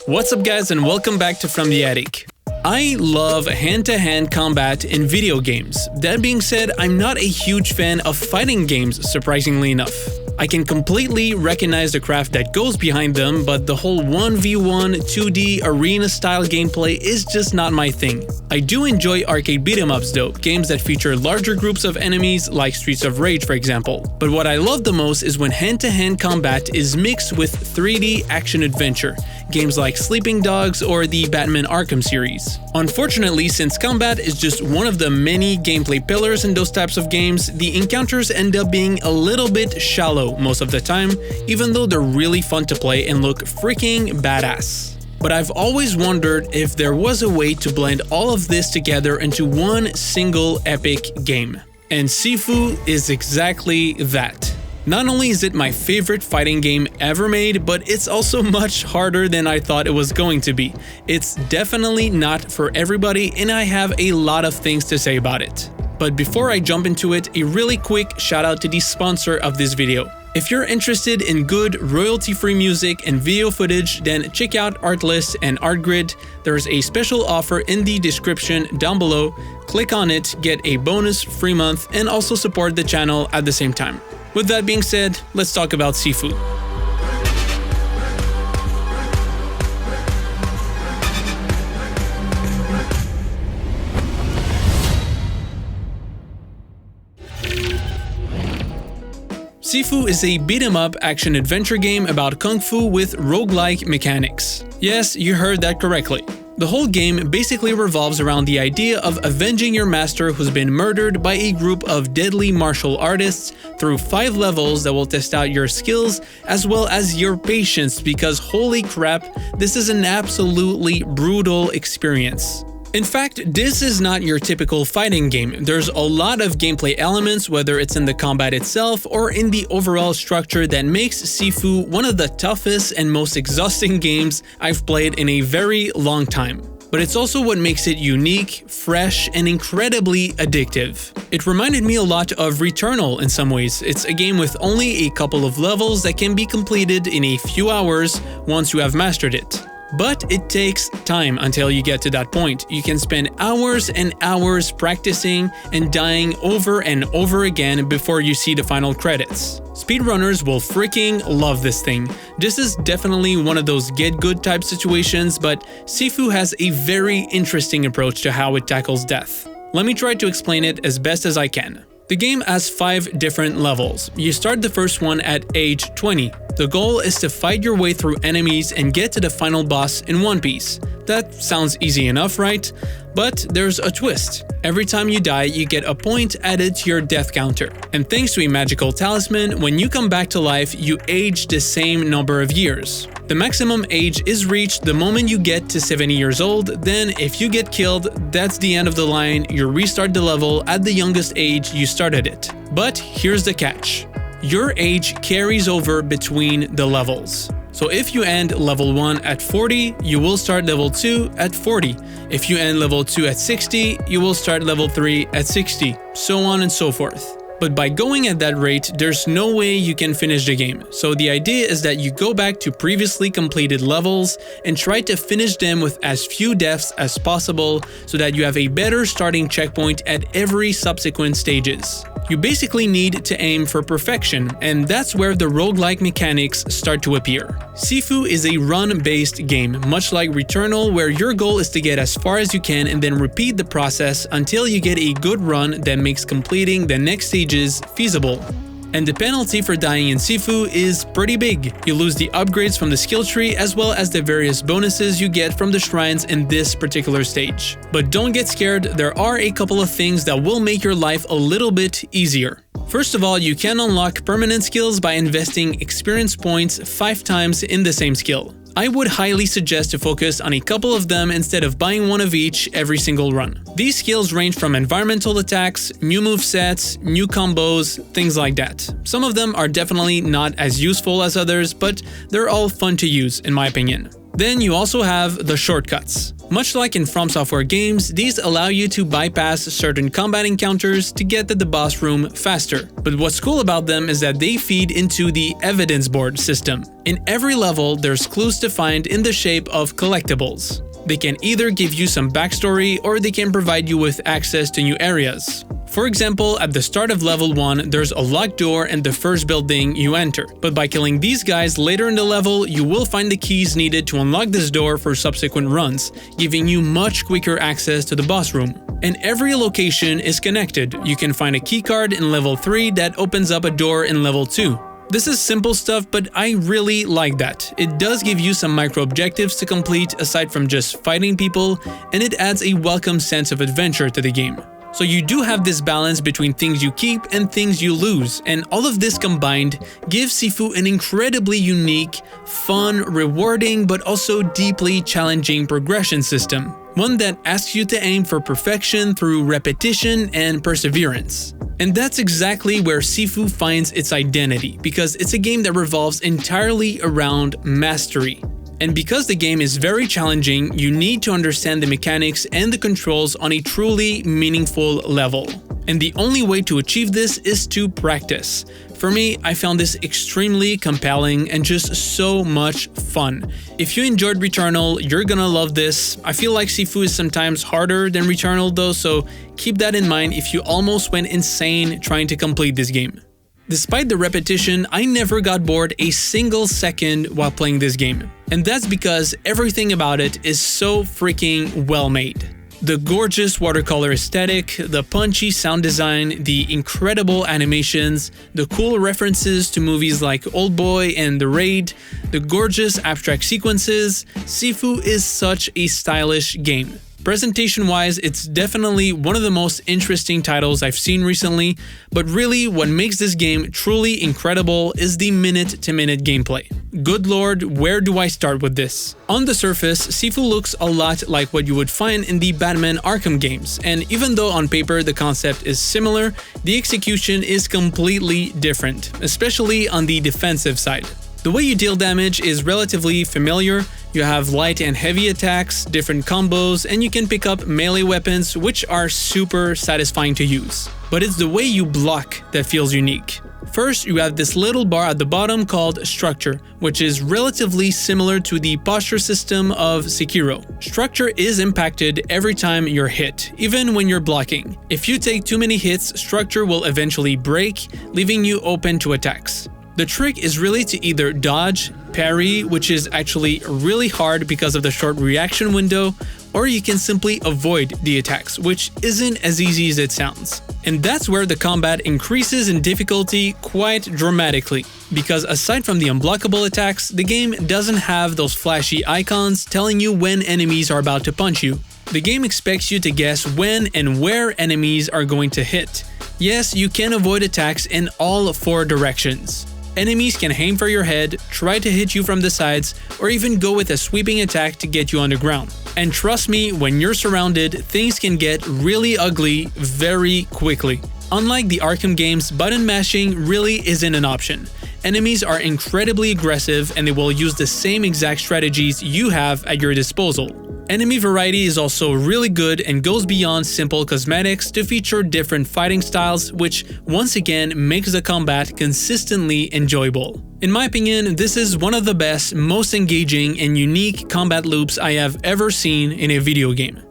What's up guys and welcome back to From the Attic. I love hand-to-hand combat in video games. That being said, I'm not a huge fan of fighting games, surprisingly enough. I can completely recognize the craft that goes behind them, but the whole 1v1 2D arena-style gameplay is just not my thing. I do enjoy arcade beat-em-ups though, games that feature larger groups of enemies like Streets of Rage for example. But what I love the most is when hand-to-hand combat is mixed with 3D action-adventure, games like Sleeping Dogs or the Batman Arkham series. Unfortunately, since combat is just one of the many gameplay pillars in those types of games, the encounters end up being a little bit shallow most of the time, even though they're really fun to play and look freaking badass. But I've always wondered if there was a way to blend all of this together into one single epic game. And Sifu is exactly that. Not only is it my favorite fighting game ever made, but it's also much harder than I thought it was going to be. It's definitely not for everybody, and I have a lot of things to say about it. But before I jump into it, a really quick shout out to the sponsor of this video. If you're interested in good royalty-free music and video footage, then check out Artlist and Artgrid. There's a special offer in the description down below. Click on it, get a bonus free month, and also support the channel at the same time. With that being said, let's talk about Sifu. Sifu is a beat-em-up action-adventure game about kung fu with roguelike mechanics. Yes, you heard that correctly. The whole game basically revolves around the idea of avenging your master who's been murdered by a group of deadly martial artists through 5 levels that will test out your skills as well as your patience, because holy crap, this is an absolutely brutal experience. In fact, this is not your typical fighting game. There's a lot of gameplay elements, whether it's in the combat itself or in the overall structure, that makes Sifu one of the toughest and most exhausting games I've played in a very long time. But it's also what makes it unique, fresh, and incredibly addictive. It reminded me a lot of Returnal in some ways. It's a game with only a couple of levels that can be completed in a few hours once you have mastered it. But it takes time until you get to that point. You can spend hours and hours practicing and dying over and over again before you see the final credits. Speedrunners will freaking love this thing. This is definitely one of those get good type situations, but Sifu has a very interesting approach to how it tackles death. Let me try to explain it as best as I can. The game has 5 different levels. You start the first one at age 20. The goal is to fight your way through enemies and get to the final boss in one piece. That sounds easy enough, right? But there's a twist. Every time you die, you get a point added to your death counter. And thanks to a magical talisman, when you come back to life, you age the same number of years. The maximum age is reached the moment you get to 70 years old, then if you get killed, that's the end of the line, you restart the level at the youngest age you started it. But here's the catch. Your age carries over between the levels. So if you end level 1 at 40, you will start level 2 at 40. If you end level 2 at 60, you will start level 3 at 60, so on and so forth. But by going at that rate, there's no way you can finish the game. So the idea is that you go back to previously completed levels and try to finish them with as few deaths as possible so that you have a better starting checkpoint at every subsequent stages. You basically need to aim for perfection, and that's where the roguelike mechanics start to appear. Sifu is a run-based game, much like Returnal, where your goal is to get as far as you can and then repeat the process until you get a good run that makes completing the next stages feasible. And the penalty for dying in Sifu is pretty big. You lose the upgrades from the skill tree as well as the various bonuses you get from the shrines in this particular stage. But don't get scared, there are a couple of things that will make your life a little bit easier. First of all, you can unlock permanent skills by investing experience points 5 times in the same skill. I would highly suggest to focus on a couple of them instead of buying one of each every single run. These skills range from environmental attacks, new movesets, new combos, things like that. Some of them are definitely not as useful as others, but they're all fun to use in my opinion. Then you also have the shortcuts. Much like in From Software games, these allow you to bypass certain combat encounters to get to the boss room faster. But what's cool about them is that they feed into the evidence board system. In every level, there's clues to find in the shape of collectibles. They can either give you some backstory or they can provide you with access to new areas. For example, at the start of level 1, there's a locked door in the first building you enter. But by killing these guys later in the level, you will find the keys needed to unlock this door for subsequent runs, giving you much quicker access to the boss room. And every location is connected. You can find a keycard in level 3 that opens up a door in level 2. This is simple stuff, but I really like that. It does give you some micro objectives to complete aside from just fighting people, and it adds a welcome sense of adventure to the game. So you do have this balance between things you keep and things you lose, and all of this combined gives Sifu an incredibly unique, fun, rewarding, but also deeply challenging progression system. One that asks you to aim for perfection through repetition and perseverance. And that's exactly where Sifu finds its identity, because it's a game that revolves entirely around mastery. And because the game is very challenging, you need to understand the mechanics and the controls on a truly meaningful level. And the only way to achieve this is to practice. For me, I found this extremely compelling and just so much fun. If you enjoyed Returnal, you're gonna love this. I feel like Sifu is sometimes harder than Returnal though, so keep that in mind if you almost went insane trying to complete this game. Despite the repetition, I never got bored a single second while playing this game. And that's because everything about it is so freaking well made. The gorgeous watercolor aesthetic, the punchy sound design, the incredible animations, the cool references to movies like Oldboy and The Raid, the gorgeous abstract sequences, Sifu is such a stylish game. Presentation-wise, it's definitely one of the most interesting titles I've seen recently, but really what makes this game truly incredible is the minute-to-minute gameplay. Good lord, where do I start with this? On the surface, Sifu looks a lot like what you would find in the Batman Arkham games, and even though on paper the concept is similar, the execution is completely different, especially on the defensive side. The way you deal damage is relatively familiar. You have light and heavy attacks, different combos, and you can pick up melee weapons, which are super satisfying to use. But it's the way you block that feels unique. First, you have this little bar at the bottom called Structure, which is relatively similar to the posture system of Sekiro. Structure is impacted every time you're hit, even when you're blocking. If you take too many hits, Structure will eventually break, leaving you open to attacks. The trick is really to either dodge, parry, which is actually really hard because of the short reaction window, or you can simply avoid the attacks, which isn't as easy as it sounds. And that's where the combat increases in difficulty quite dramatically, because aside from the unblockable attacks, the game doesn't have those flashy icons telling you when enemies are about to punch you. The game expects you to guess when and where enemies are going to hit. Yes, you can avoid attacks in all 4 directions. Enemies can aim for your head, try to hit you from the sides, or even go with a sweeping attack to get you on the ground. And trust me, when you're surrounded, things can get really ugly very quickly. Unlike the Arkham games, button mashing really isn't an option. Enemies are incredibly aggressive and they will use the same exact strategies you have at your disposal. Enemy variety is also really good and goes beyond simple cosmetics to feature different fighting styles, which once again makes the combat consistently enjoyable. In my opinion, this is one of the best, most engaging and unique combat loops I have ever seen in a video game.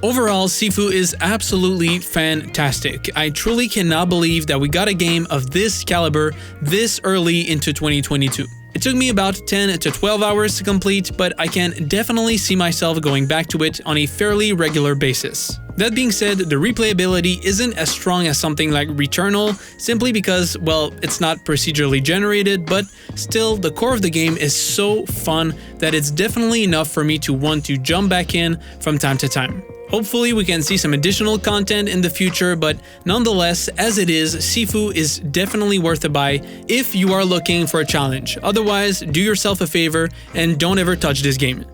Overall, Sifu is absolutely fantastic. I truly cannot believe that we got a game of this caliber this early into 2022. It took me about 10 to 12 hours to complete, but I can definitely see myself going back to it on a fairly regular basis. That being said, the replayability isn't as strong as something like Returnal, simply because, well, it's not procedurally generated, but still, the core of the game is so fun that it's definitely enough for me to want to jump back in from time to time. Hopefully we can see some additional content in the future, but nonetheless, as it is, Sifu is definitely worth a buy if you are looking for a challenge. Otherwise, do yourself a favor and don't ever touch this game.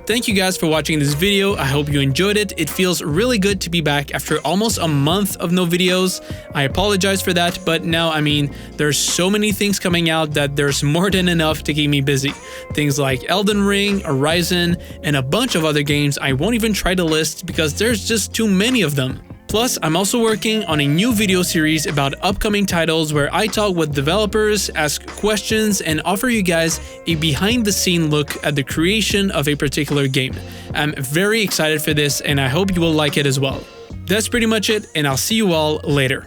Thank you guys for watching this video. I hope you enjoyed it. It feels really good to be back after almost a month of no videos. I apologize for that, but now, I mean, there's so many things coming out that there's more than enough to keep me busy. Things like Elden Ring, Horizon, and a bunch of other games I won't even try to list because there's just too many of them. Plus, I'm also working on a new video series about upcoming titles where I talk with developers, ask questions, and offer you guys a behind-the-scene look at the creation of a particular game. I'm very excited for this, and I hope you will like it as well. That's pretty much it, and I'll see you all later.